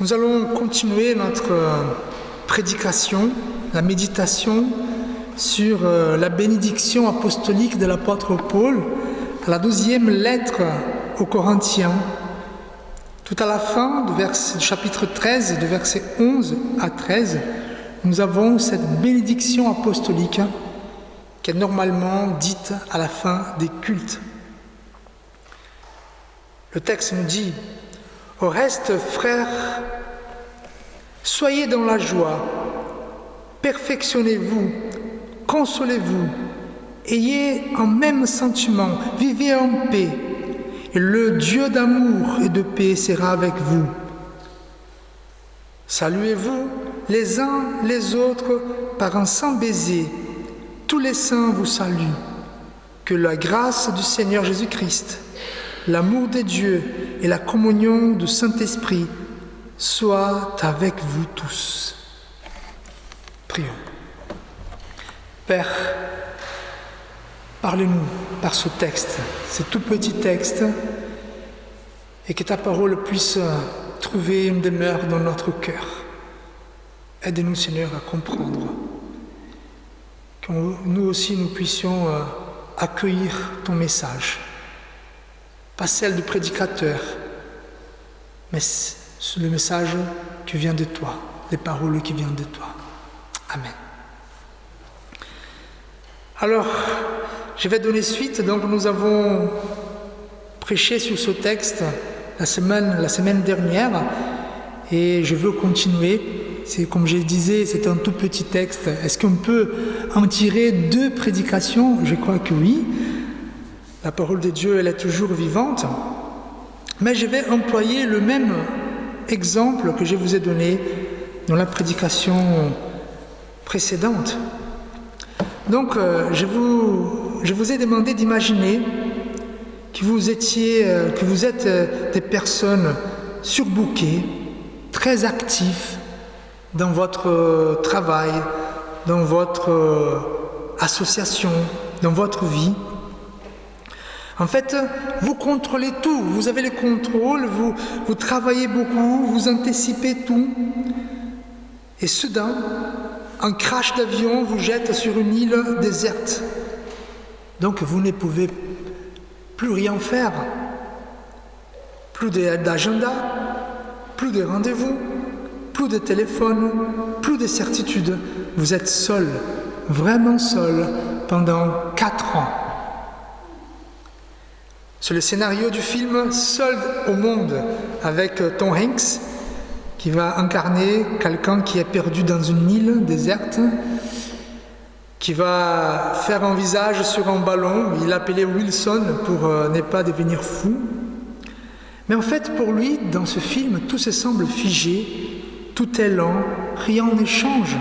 Nous allons continuer notre prédication, la méditation sur la bénédiction apostolique de l'apôtre Paul, à la 12e lettre aux Corinthiens. Tout à la fin du chapitre 13, de versets 11 à 13, nous avons cette bénédiction apostolique qui est normalement dite à la fin des cultes. Le texte nous dit: « Au reste, frères, soyez dans la joie, perfectionnez-vous, consolez-vous, ayez un même sentiment, vivez en paix, et le Dieu d'amour et de paix sera avec vous. Saluez-vous les uns les autres par un saint baiser. Tous les saints vous saluent. Que la grâce du Seigneur Jésus-Christ, l'amour de Dieu et la communion du Saint-Esprit soient avec vous tous. » Prions. Père, parle-nous par ce texte, ce tout petit texte, et que ta parole puisse trouver une demeure dans notre cœur. Aide-nous, Seigneur, à comprendre, que nous aussi nous puissions accueillir ton message, pas celle du prédicateur, mais le message qui vient de toi, les paroles qui viennent de toi. Amen. Alors, je vais donner suite. Donc, nous avons prêché sur ce texte la semaine dernière, et je veux continuer. C'est comme je disais, c'est un tout petit texte. Est-ce qu'on peut en tirer 2 prédications? Je crois que oui. La parole de Dieu, elle est toujours vivante. Mais je vais employer le même exemple que je vous ai donné dans la prédication précédente. Donc, je vous ai demandé d'imaginer que vous êtes des personnes surbookées, très actives dans votre travail, dans votre association, dans votre vie. En fait, vous contrôlez tout, vous avez le contrôle, vous travaillez beaucoup, vous anticipez tout. Et soudain, un crash d'avion vous jette sur une île déserte. Donc vous ne pouvez plus rien faire. Plus d'agenda, plus de rendez-vous, plus de téléphone, plus de certitude. Vous êtes seul, vraiment seul, pendant 4 ans. C'est le scénario du film Seul au monde, avec Tom Hanks, qui va incarner quelqu'un qui est perdu dans une île déserte, qui va faire un visage sur un ballon. Il l'appelait Wilson pour ne pas devenir fou. Mais en fait, pour lui, dans ce film, tout se semble figé, tout est lent, rien ne change.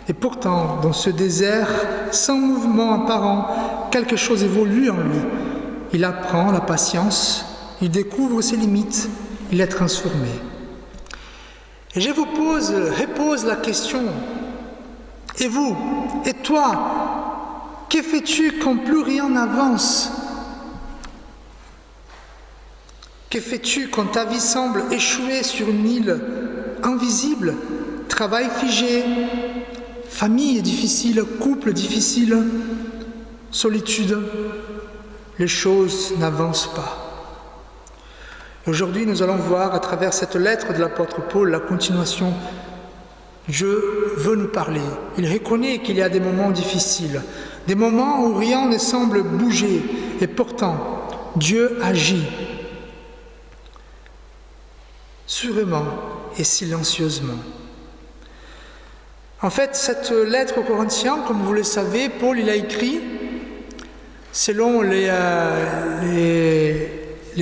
Et pourtant, dans ce désert, sans mouvement apparent, quelque chose évolue en lui. Il apprend la patience, il découvre ses limites, il est transformé. Et je vous repose la question, et vous, et toi, que fais-tu quand plus rien n'avance? Que fais-tu quand ta vie semble échouer sur une île invisible, travail figé, famille difficile, couple difficile, solitude? Les choses n'avancent pas. Aujourd'hui, nous allons voir à travers cette lettre de l'apôtre Paul la continuation. Dieu veut nous parler. Il reconnaît qu'il y a des moments difficiles, des moments où rien ne semble bouger, et pourtant, Dieu agit sûrement et silencieusement. En fait, cette lettre aux Corinthiens, comme vous le savez, Paul il a écrit, selon les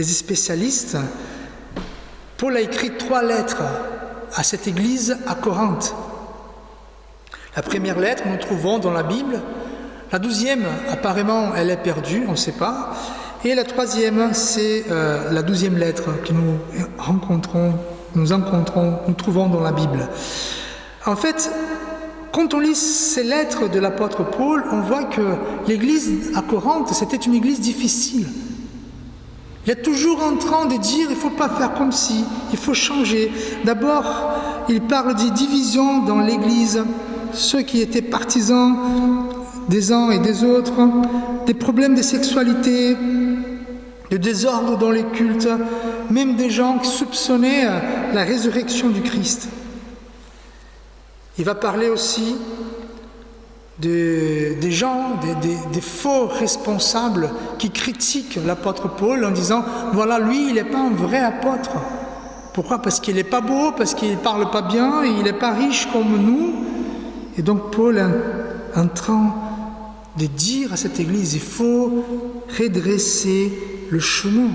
spécialistes, Paul a écrit 3 lettres à cette église à Corinthe. La première lettre, nous trouvons dans la Bible. La 12e, apparemment, elle est perdue, on ne sait pas. Et la 3e, c'est la 12e lettre que nous trouvons dans la Bible. En fait, quand on lit ces lettres de l'apôtre Paul, on voit que l'église à Corinthe, c'était une église difficile. Il est toujours en train de dire, il ne faut pas faire comme si, il faut changer. D'abord, il parle des divisions dans l'Église, ceux qui étaient partisans des uns et des autres, des problèmes de sexualité, de désordre dans les cultes, même des gens qui soupçonnaient la résurrection du Christ. Il va parler aussi des gens, des faux responsables qui critiquent l'apôtre Paul en disant « Voilà, lui, il n'est pas un vrai apôtre. » Pourquoi? Parce qu'il n'est pas beau, parce qu'il ne parle pas bien, il n'est pas riche comme nous. Et donc Paul est en train de dire à cette église, il faut redresser le chemin.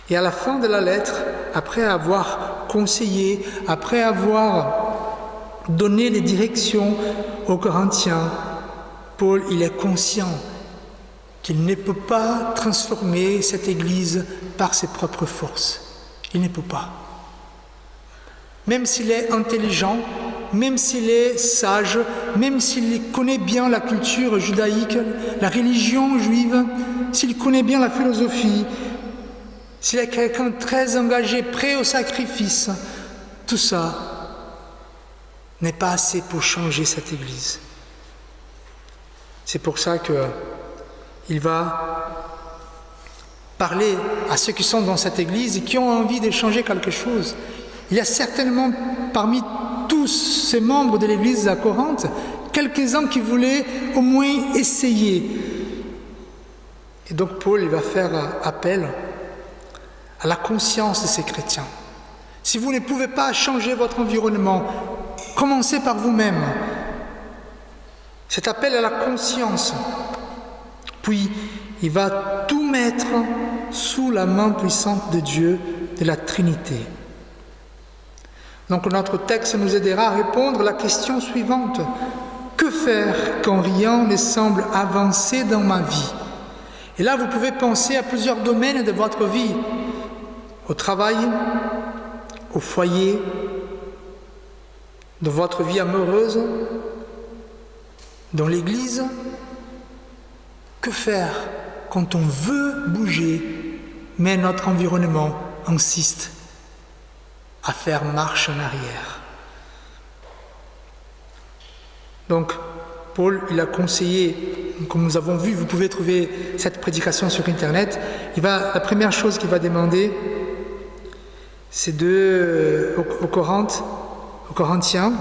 Et à la fin de la lettre, après avoir conseillé, après avoir donné des directions aux Corinthiens, Paul, il est conscient qu'il ne peut pas transformer cette église par ses propres forces. Il ne peut pas. Même s'il est intelligent, même s'il est sage, même s'il connaît bien la culture judaïque, la religion juive, s'il connaît bien la philosophie, s'il est quelqu'un de très engagé, prêt au sacrifice, tout ça n'est pas assez pour changer cette église. C'est pour ça qu'il va parler à ceux qui sont dans cette église et qui ont envie de changer quelque chose. Il y a certainement parmi tous ces membres de l'église à Corinthe, quelques-uns qui voulaient au moins essayer. Et donc Paul, il va faire appel à la conscience de ces chrétiens. Si vous ne pouvez pas changer votre environnement, commencez par vous-même. Cet appel à la conscience. Puis, il va tout mettre sous la main puissante de Dieu, de la Trinité. Donc notre texte nous aidera à répondre à la question suivante. Que faire quand rien ne semble avancer dans ma vie? Et là, vous pouvez penser à plusieurs domaines de votre vie. Au travail, au foyer, dans votre vie amoureuse, dans l'église. Que faire quand on veut bouger, mais notre environnement insiste à faire marche en arrière? Donc, Paul, il a conseillé, comme nous avons vu, vous pouvez trouver cette prédication sur Internet, la première chose qu'il va demander, c'est aux Corinthiens,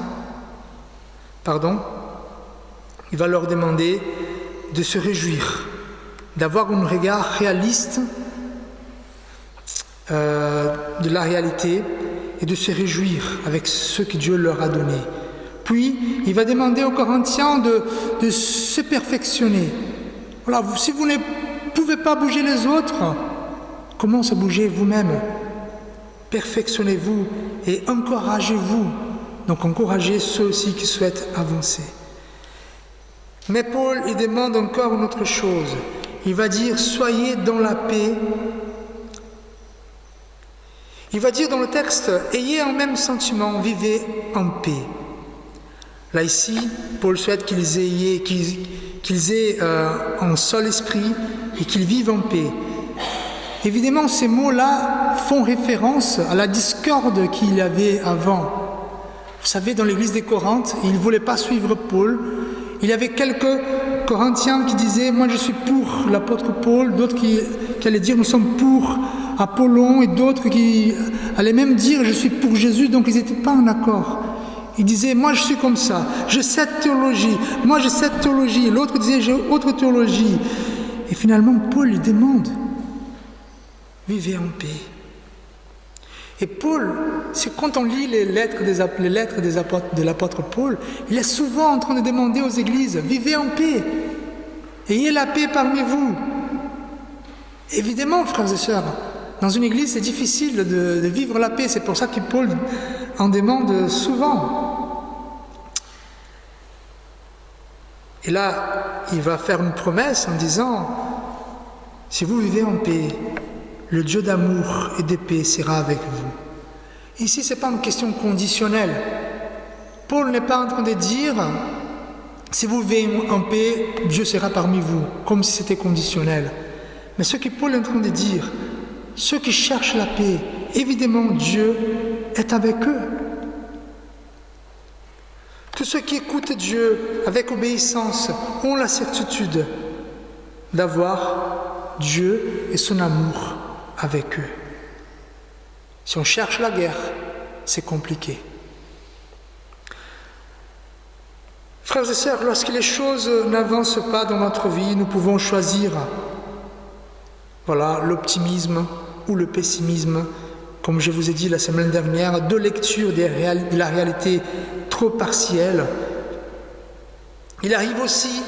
il va leur demander de se réjouir, d'avoir un regard réaliste de la réalité et de se réjouir avec ce que Dieu leur a donné. Puis, il va demander aux Corinthiens de se perfectionner. Voilà, si vous ne pouvez pas bouger les autres, commencez à bouger vous-même. Perfectionnez-vous et encouragez-vous. Donc, encouragez ceux aussi qui souhaitent avancer. Mais Paul, il demande encore une autre chose. Il va dire, soyez dans la paix. Il va dire dans le texte, ayez un même sentiment, vivez en paix. Là ici, Paul souhaite qu'ils aient un seul esprit et qu'ils vivent en paix. Évidemment, ces mots-là font référence à la discorde qu'il y avait avant. Vous savez, dans l'église des Corinthes, ils ne voulaient pas suivre Paul. Il y avait quelques Corinthiens qui disaient « Moi, je suis pour l'apôtre Paul », d'autres qui allaient dire « Nous sommes pour Apollon », et d'autres qui allaient même dire « Je suis pour Jésus », donc ils n'étaient pas en accord. Ils disaient « Moi, je suis comme ça, j'ai cette théologie, moi, j'ai cette théologie », l'autre disait « J'ai autre théologie ». Et finalement, Paul lui demande « Vivez en paix ». Et Paul, c'est quand on lit les lettres de l'apôtre Paul, il est souvent en train de demander aux églises, vivez en paix, ayez la paix parmi vous. Évidemment, frères et sœurs, dans une église, c'est difficile de vivre la paix, c'est pour ça que Paul en demande souvent. Et là, il va faire une promesse en disant, si vous vivez en paix, le Dieu d'amour et de paix sera avec vous. Ici, ce n'est pas une question conditionnelle. Paul n'est pas en train de dire, si vous vivez en paix, Dieu sera parmi vous, comme si c'était conditionnel. Mais ce que Paul est en train de dire, ceux qui cherchent la paix, évidemment Dieu est avec eux. Tous ceux qui écoutent Dieu avec obéissance ont la certitude d'avoir Dieu et son amour avec eux. Si on cherche la guerre, c'est compliqué. Frères et sœurs, lorsque les choses n'avancent pas dans notre vie, nous pouvons choisir l'optimisme ou le pessimisme, comme je vous ai dit la semaine dernière, de lecture de la réalité trop partielle. Il arrive aussi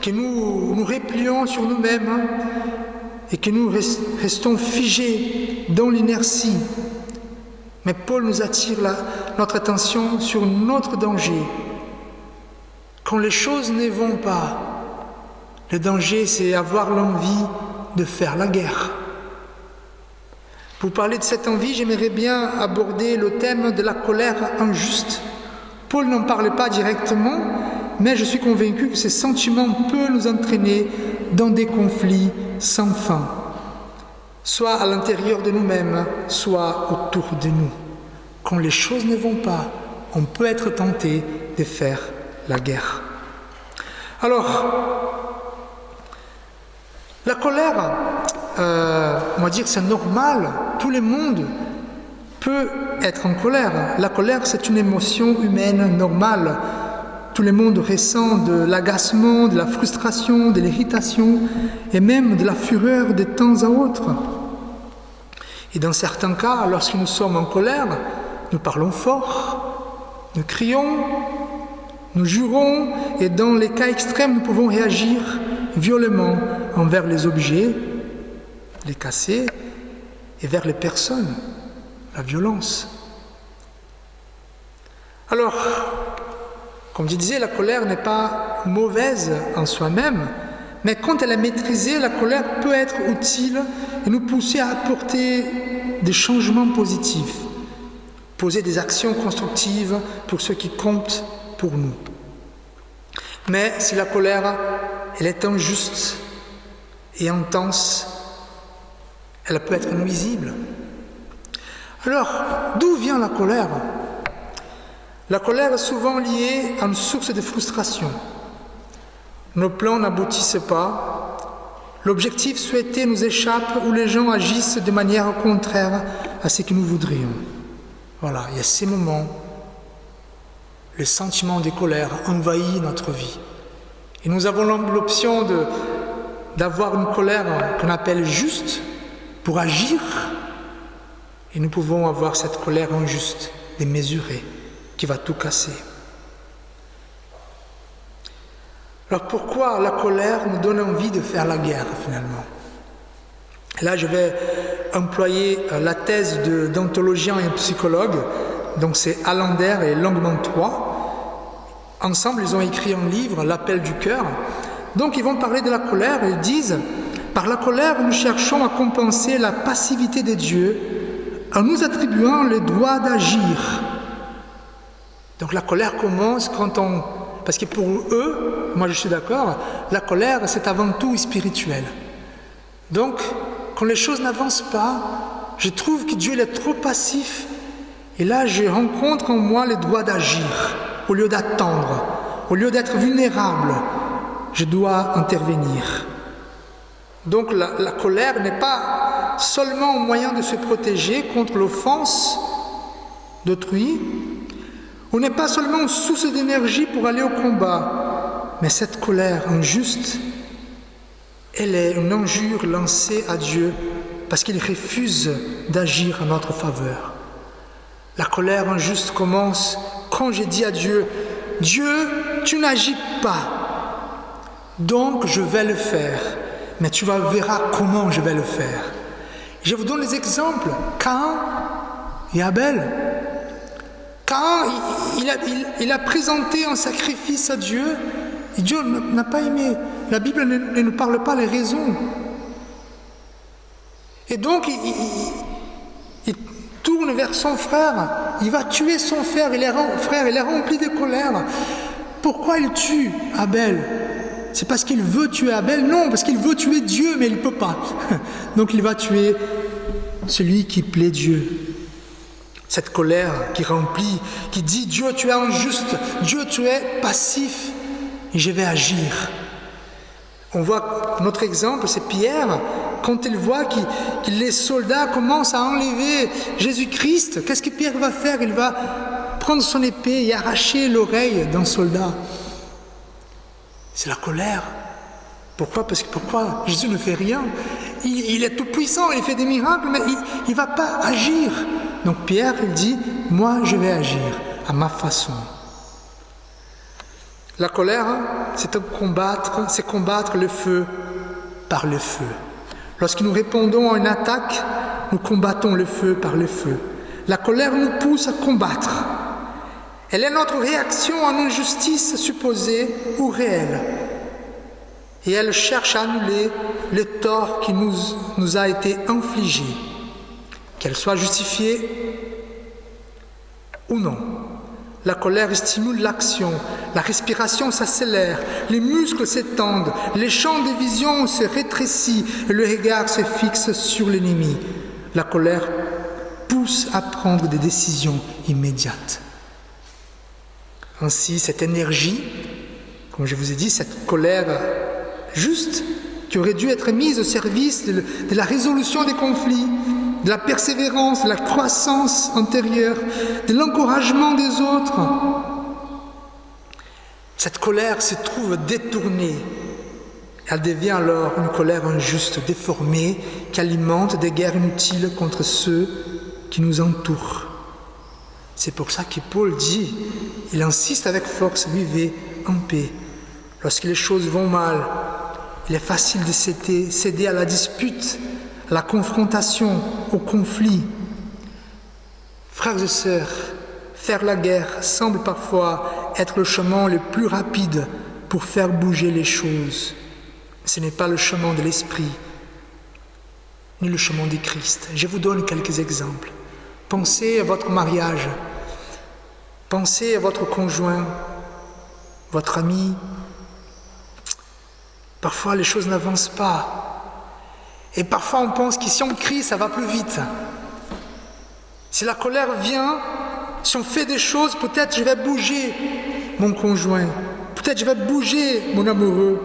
que nous nous replions sur nous-mêmes et que nous restons figés dans l'inertie. Mais Paul nous attire notre attention sur notre danger. Quand les choses ne vont pas, le danger, c'est avoir l'envie de faire la guerre. Pour parler de cette envie, j'aimerais bien aborder le thème de la colère injuste. Paul n'en parle pas directement, mais je suis convaincu que ces sentiments peuvent nous entraîner dans des conflits sans fin, soit à l'intérieur de nous-mêmes, soit autour de nous. Quand les choses ne vont pas, on peut être tenté de faire la guerre. Alors, la colère, on va dire que c'est normal, tout le monde peut être en colère. La colère, c'est une émotion humaine normale. Tout le monde ressent de l'agacement, de la frustration, de l'irritation et même de la fureur de temps à autre. Et dans certains cas, lorsque nous sommes en colère, nous parlons fort, nous crions, nous jurons, et dans les cas extrêmes, nous pouvons réagir violemment envers les objets, les casser, et vers les personnes, la violence. Alors, comme je disais, la colère n'est pas mauvaise en soi-même, mais quand elle est maîtrisée, la colère peut être utile et nous pousser à apporter des changements positifs, poser des actions constructives pour ce qui compte pour nous. Mais si la colère, elle est injuste et intense, elle peut être nuisible. Alors, d'où vient la colère ? La colère est souvent liée à une source de frustration. Nos plans n'aboutissent pas, l'objectif souhaité nous échappe ou les gens agissent de manière contraire à ce que nous voudrions. Voilà, il y a ces moments, le sentiment de colère envahit notre vie. Et nous avons l'option d'avoir une colère qu'on appelle juste pour agir, et nous pouvons avoir cette colère injuste, démesurée, qui va tout casser. Alors pourquoi la colère nous donne envie de faire la guerre finalement ? Là, je vais employer la thèse d'anthologiens et psychologues, donc c'est Allender et Langman-III. Ensemble, ils ont écrit un livre, L'appel du cœur. Donc ils vont parler de la colère et ils disent « Par la colère, nous cherchons à compenser la passivité de Dieu en nous attribuant le droit d'agir. » Donc la colère commence quand on... Parce que pour eux, moi je suis d'accord, la colère c'est avant tout spirituel. Donc, quand les choses n'avancent pas, je trouve que Dieu est trop passif. Et là, je rencontre en moi le droit d'agir. Au lieu d'attendre, au lieu d'être vulnérable, je dois intervenir. Donc la colère n'est pas seulement un moyen de se protéger contre l'offense d'autrui, ou n'est pas seulement une source d'énergie pour aller au combat, mais cette colère injuste, elle est une injure lancée à Dieu parce qu'il refuse d'agir en notre faveur. La colère injuste commence quand j'ai dit à Dieu « Dieu, tu n'agis pas, donc je vais le faire, mais tu verras comment je vais le faire. » Je vous donne des exemples. Caïn et Abel. Caïn, il a présenté un sacrifice à Dieu et Dieu n'a pas aimé. La Bible ne nous parle pas les raisons. Et donc, il tourne vers son frère, il va tuer son frère, il est rempli de colère. Pourquoi il tue Abel ? c'est parce qu'il veut tuer Abel. Non, parce qu'il veut tuer Dieu, mais il ne peut pas. Donc il va tuer celui qui plaît Dieu. Cette colère qui remplit, qui dit « Dieu, tu es injuste, Dieu, tu es passif, et je vais agir ». On voit notre exemple, c'est Pierre, quand il voit que les soldats commencent à enlever Jésus-Christ, qu'est-ce que Pierre va faire? Il va prendre son épée et arracher l'oreille d'un soldat. C'est la colère. Pourquoi? Parce que pourquoi Jésus ne fait rien? Il est tout puissant, il fait des miracles, mais il ne va pas agir. Donc Pierre, il dit, moi je vais agir à ma façon. La colère, c'est combattre le feu par le feu. Lorsque nous répondons à une attaque, nous combattons le feu par le feu. La colère nous pousse à combattre. Elle est notre réaction à une injustice supposée ou réelle. Et elle cherche à annuler le tort qui nous a été infligé, qu'elle soit justifiée ou non. La colère stimule l'action, la respiration s'accélère, les muscles s'étendent, les champs de vision se rétrécissent et le regard se fixe sur l'ennemi. La colère pousse à prendre des décisions immédiates. Ainsi, cette énergie, comme je vous ai dit, cette colère juste, qui aurait dû être mise au service de la résolution des conflits, de la persévérance, de la croissance intérieure, de l'encouragement des autres. Cette colère se trouve détournée. Elle devient alors une colère injuste, déformée, qui alimente des guerres inutiles contre ceux qui nous entourent. C'est pour ça que Paul dit, il insiste avec force, vivez en paix. Lorsque les choses vont mal, il est facile de céder à la dispute, à la confrontation, au conflit. Frères et sœurs, faire la guerre semble parfois être le chemin le plus rapide pour faire bouger les choses. Ce n'est pas le chemin de l'esprit, ni le chemin du Christ. Je vous donne quelques exemples. Pensez à votre mariage, pensez à votre conjoint, votre ami. Parfois, les choses n'avancent pas. Et parfois, on pense que si on crie, ça va plus vite. Si la colère vient, si on fait des choses, peut-être je vais bouger mon conjoint. Peut-être je vais bouger mon amoureux.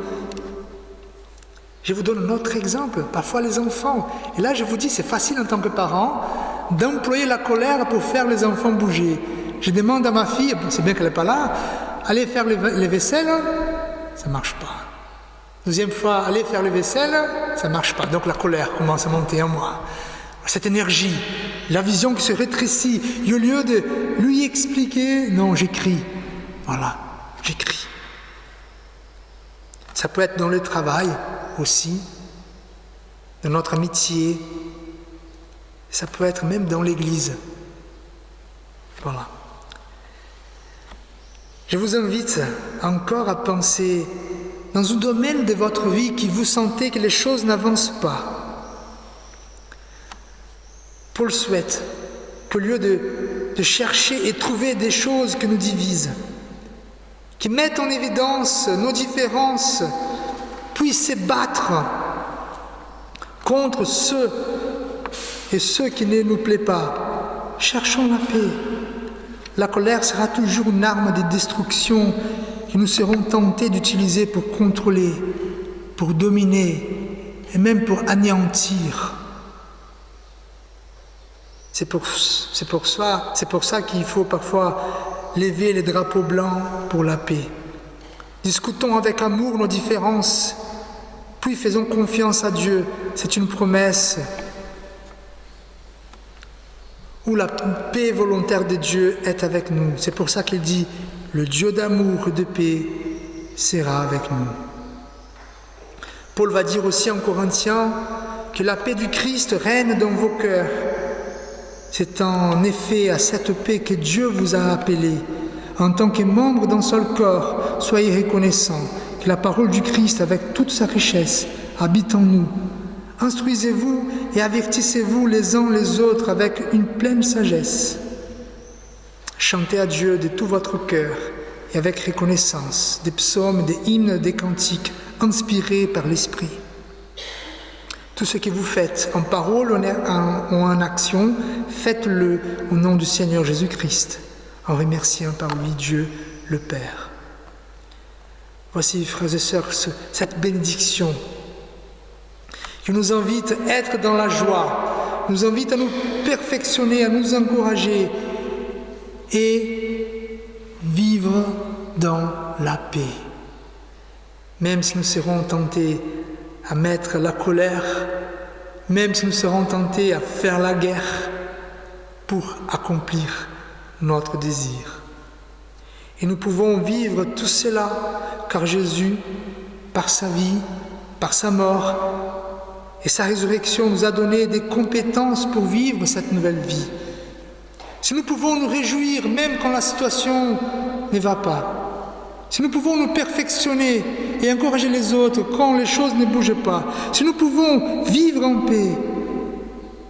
Je vous donne un autre exemple. Parfois, les enfants. Et là, je vous dis, c'est facile en tant que parent d'employer la colère pour faire les enfants bouger. Je demande à ma fille, c'est bien qu'elle n'est pas là, allez faire les vaisselles, ça ne marche pas. Deuxième fois, allez faire les vaisselles, ça ne marche pas. Donc la colère commence à monter en moi. Cette énergie, la vision qui se rétrécit, et au lieu de lui expliquer, non, j'écris. Voilà, j'écris. Ça peut être dans le travail aussi, dans notre amitié, ça peut être même dans l'église. Voilà. Je vous invite encore à penser dans un domaine de votre vie qui vous sentez que les choses n'avancent pas. Paul souhaite qu'au lieu de chercher et trouver des choses qui nous divisent, qui mettent en évidence nos différences, puissent se battre contre ceux qui ne nous plaisent pas. Cherchons la paix. La colère sera toujours une arme de destruction que nous serons tentés d'utiliser pour contrôler, pour dominer et même pour anéantir. C'est pour ça qu'il faut parfois lever les drapeaux blancs pour la paix. Discutons avec amour nos différences, puis faisons confiance à Dieu. C'est une promesse où la paix volontaire de Dieu est avec nous. C'est pour ça qu'il dit « Le Dieu d'amour et de paix sera avec nous ». Paul va dire aussi en Corinthiens que la paix du Christ règne dans vos cœurs. C'est en effet à cette paix que Dieu vous a appelés. En tant que membres d'un seul corps, soyez reconnaissants que la parole du Christ, avec toute sa richesse, habite en nous. Instruisez-vous et avertissez-vous les uns les autres avec une pleine sagesse. Chantez à Dieu de tout votre cœur et avec reconnaissance des psaumes, des hymnes, des cantiques inspirés par l'Esprit. Tout ce que vous faites, en parole ou en action, faites-le au nom du Seigneur Jésus-Christ, en remerciant par lui Dieu le Père. Voici, frères et sœurs, cette bénédiction qui nous invite à être dans la joie, nous invite à nous perfectionner, à nous encourager et vivre dans la paix. Même si nous serons tentés à mettre la colère, même si nous serons tentés à faire la guerre pour accomplir notre désir. Et nous pouvons vivre tout cela car Jésus, par sa vie, par sa mort et sa résurrection, nous a donné des compétences pour vivre cette nouvelle vie. Si nous pouvons nous réjouir même quand la situation ne va pas, si nous pouvons nous perfectionner et encourager les autres quand les choses ne bougent pas, si nous pouvons vivre en paix,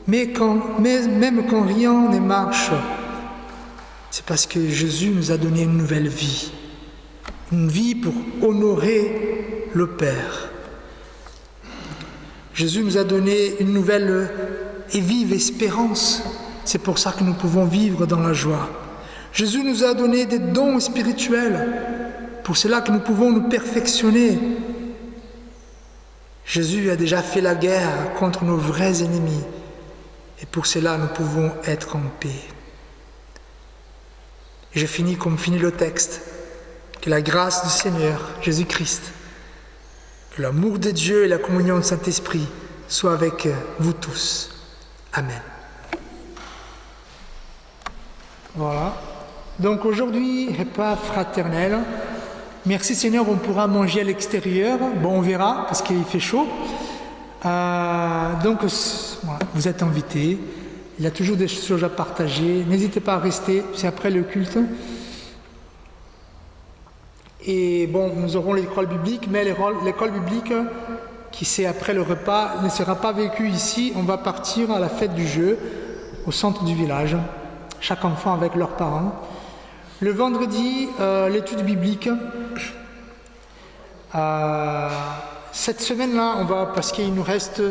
même quand rien ne marche, c'est parce que Jésus nous a donné une nouvelle vie. Une vie pour honorer le Père. Jésus nous a donné une nouvelle et vive espérance. C'est pour ça que nous pouvons vivre dans la joie. Jésus nous a donné des dons spirituels. Pour cela que nous pouvons nous perfectionner. Jésus a déjà fait la guerre contre nos vrais ennemis. Et pour cela, nous pouvons être en paix. Et je finis comme finit le texte. Que la grâce du Seigneur Jésus-Christ, que l'amour de Dieu et la communion du Saint-Esprit soient avec vous tous. Amen. Voilà. Donc aujourd'hui, repas fraternel. Merci Seigneur, on pourra manger à l'extérieur. Bon, on verra parce qu'il fait chaud. Donc, voilà, vous êtes invités. Il y a toujours des choses à partager. N'hésitez pas à rester, c'est après le culte. Et bon, nous aurons l'école biblique, mais l'école biblique, qui c'est après le repas, ne sera pas vécue ici. On va partir à la fête du jeu, au centre du village, chaque enfant avec leurs parents. Le vendredi, l'étude biblique. Cette semaine-là, parce qu'il nous reste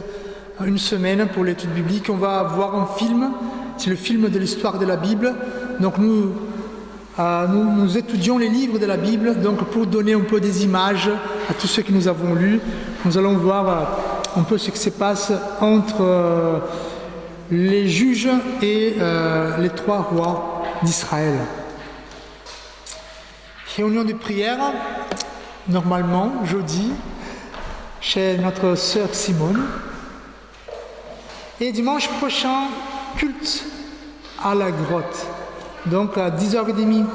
une semaine pour l'étude biblique, on va voir un film. C'est le film de l'histoire de la Bible. Donc nous étudions les livres de la Bible. Donc pour donner un peu des images à tous ceux que nous avons lus, nous allons voir un peu ce qui se passe entre les juges et les 3 rois d'Israël. Réunion de prière, normalement, jeudi, chez notre sœur Simone. Et dimanche prochain, culte à la grotte. Donc à 10h30, une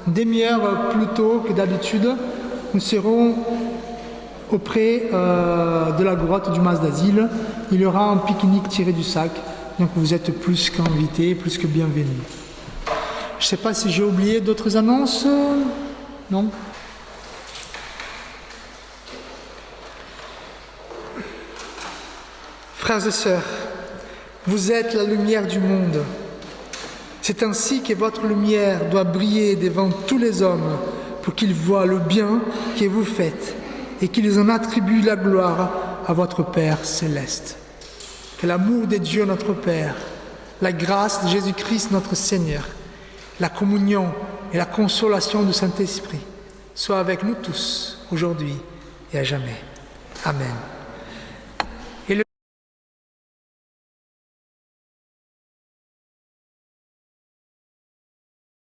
demi-heure plus tôt que d'habitude, nous serons auprès de la grotte du Mas d'Asile. Il y aura un pique-nique tiré du sac. Donc vous êtes plus qu'invités, plus que bienvenus. Je ne sais pas si j'ai oublié d'autres annonces. Non? Frères et sœurs, vous êtes la lumière du monde. C'est ainsi que votre lumière doit briller devant tous les hommes pour qu'ils voient le bien que vous faites et qu'ils en attribuent la gloire à votre Père céleste. Que l'amour de Dieu notre Père, la grâce de Jésus-Christ notre Seigneur, la communion et la consolation du Saint-Esprit soient avec nous tous, aujourd'hui et à jamais. Amen.